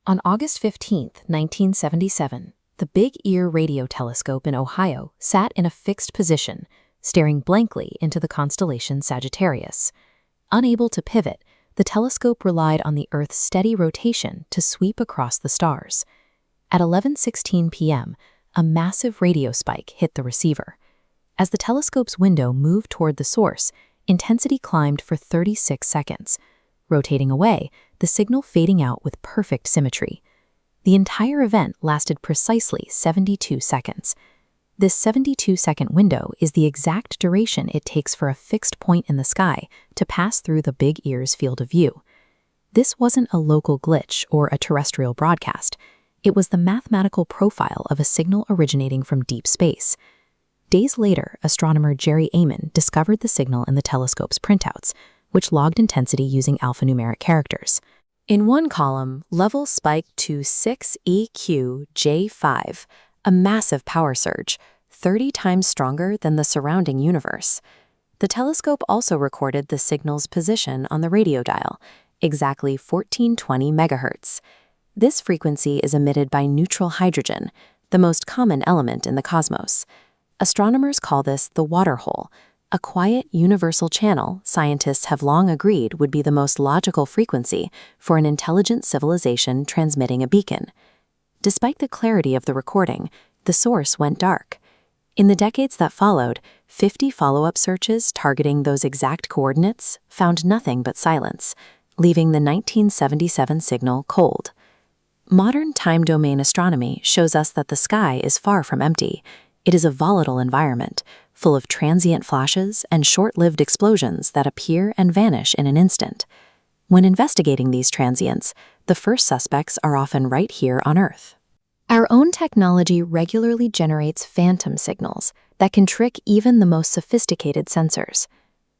On August 15, 1977, the Big Ear radio telescope in Ohio sat in a fixed position, staring blankly into the constellation Sagittarius. Unable to pivot, the telescope relied on the Earth's steady rotation to sweep across the stars. At 11:16 p.m., a massive radio spike hit the receiver. As the telescope's window moved toward the source, intensity climbed for 36 seconds. Rotating away, the signal fading out with perfect symmetry. The entire event lasted precisely 72 seconds. This 72-second window is the exact duration it takes for a fixed point in the sky to pass through the Big Ear's field of view. This wasn't a local glitch or a terrestrial broadcast. It was the mathematical profile of a signal originating from deep space. Days later, astronomer Jerry Amon discovered the signal in the telescope's printouts, which logged intensity using alphanumeric characters. In one column, levels spiked to 6 EQ-J5, a massive power surge, 30 times stronger than the surrounding universe. The telescope also recorded the signal's position on the radio dial, exactly 1420 megahertz. This frequency is emitted by neutral hydrogen, the most common element in the cosmos. Astronomers call this the water hole, a quiet universal channel scientists have long agreed would be the most logical frequency for an intelligent civilization transmitting a beacon. Despite the clarity of the recording, the source went dark. In the decades that followed, 50 follow-up searches targeting those exact coordinates found nothing but silence, leaving the 1977 signal cold. Modern time domain astronomy shows us that the sky is far from empty. It is a volatile environment, full of transient flashes and short-lived explosions that appear and vanish in an instant. When investigating these transients, the first suspects are often right here on Earth. Our own technology regularly generates phantom signals that can trick even the most sophisticated sensors.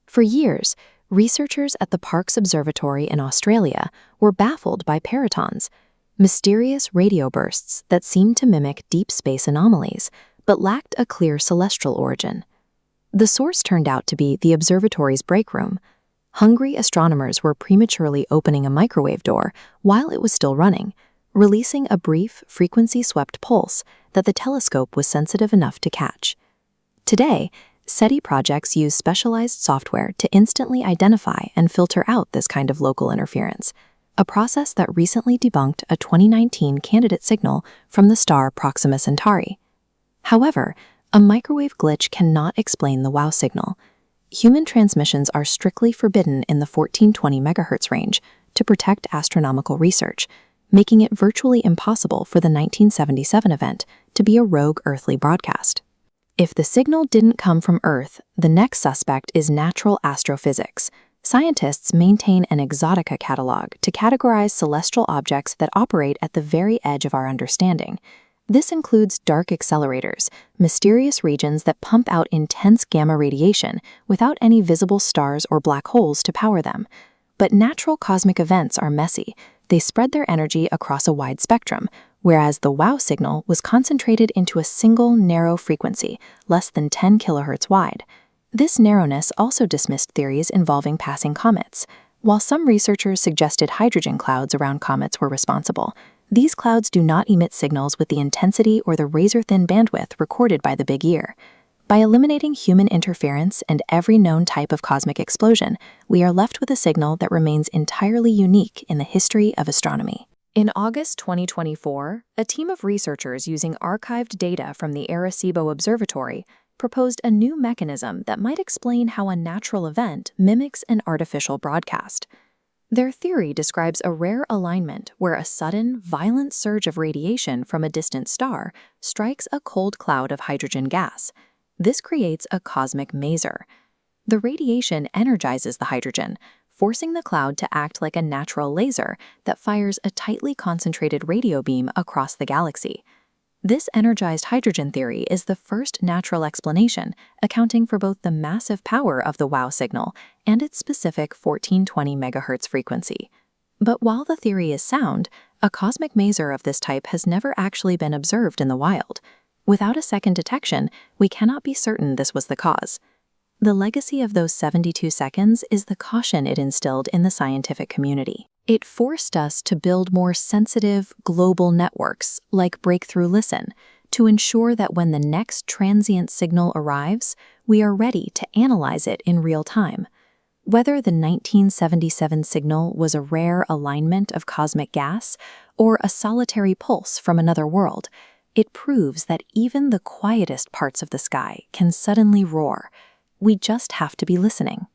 For years, researchers at the Parkes Observatory in Australia were baffled by peritons, mysterious radio bursts that seemed to mimic deep space anomalies, but lacked a clear celestial origin. The source turned out to be the observatory's break room. Hungry astronomers were prematurely opening a microwave door while it was still running, releasing a brief, frequency-swept pulse that the telescope was sensitive enough to catch. Today, SETI projects use specialized software to instantly identify and filter out this kind of local interference, a process that recently debunked a 2019 candidate signal from the star Proxima Centauri. However, a microwave glitch cannot explain the WOW signal. Human transmissions are strictly forbidden in the 1420 MHz range to protect astronomical research, making it virtually impossible for the 1977 event to be a rogue earthly broadcast. If the signal didn't come from Earth, the next suspect is natural astrophysics. Scientists maintain an exotica catalog to categorize celestial objects that operate at the very edge of our understanding. This includes dark accelerators, mysterious regions that pump out intense gamma radiation without any visible stars or black holes to power them. But natural cosmic events are messy. They spread their energy across a wide spectrum, whereas the WOW signal was concentrated into a single narrow frequency, less than 10 kilohertz wide. This narrowness also dismissed theories involving passing comets. While some researchers suggested hydrogen clouds around comets were responsible, these clouds do not emit signals with the intensity or the razor-thin bandwidth recorded by the Big Ear. By eliminating human interference and every known type of cosmic explosion, we are left with a signal that remains entirely unique in the history of astronomy. In August 2024, a team of researchers using archived data from the Arecibo Observatory proposed a new mechanism that might explain how a natural event mimics an artificial broadcast. Their theory describes a rare alignment where a sudden, violent surge of radiation from a distant star strikes a cold cloud of hydrogen gas. This creates a cosmic maser. The radiation energizes the hydrogen, forcing the cloud to act like a natural laser that fires a tightly concentrated radio beam across the galaxy. This energized hydrogen theory is the first natural explanation, accounting for both the massive power of the WOW signal and its specific 1420 MHz frequency. But while the theory is sound, a cosmic maser of this type has never actually been observed in the wild. Without a second detection, we cannot be certain this was the cause. The legacy of those 72 seconds is the caution it instilled in the scientific community. It forced us to build more sensitive, global networks, like Breakthrough Listen, to ensure that when the next transient signal arrives, we are ready to analyze it in real time. Whether the 1977 signal was a rare alignment of cosmic gas or a solitary pulse from another world, it proves that even the quietest parts of the sky can suddenly roar. We just have to be listening.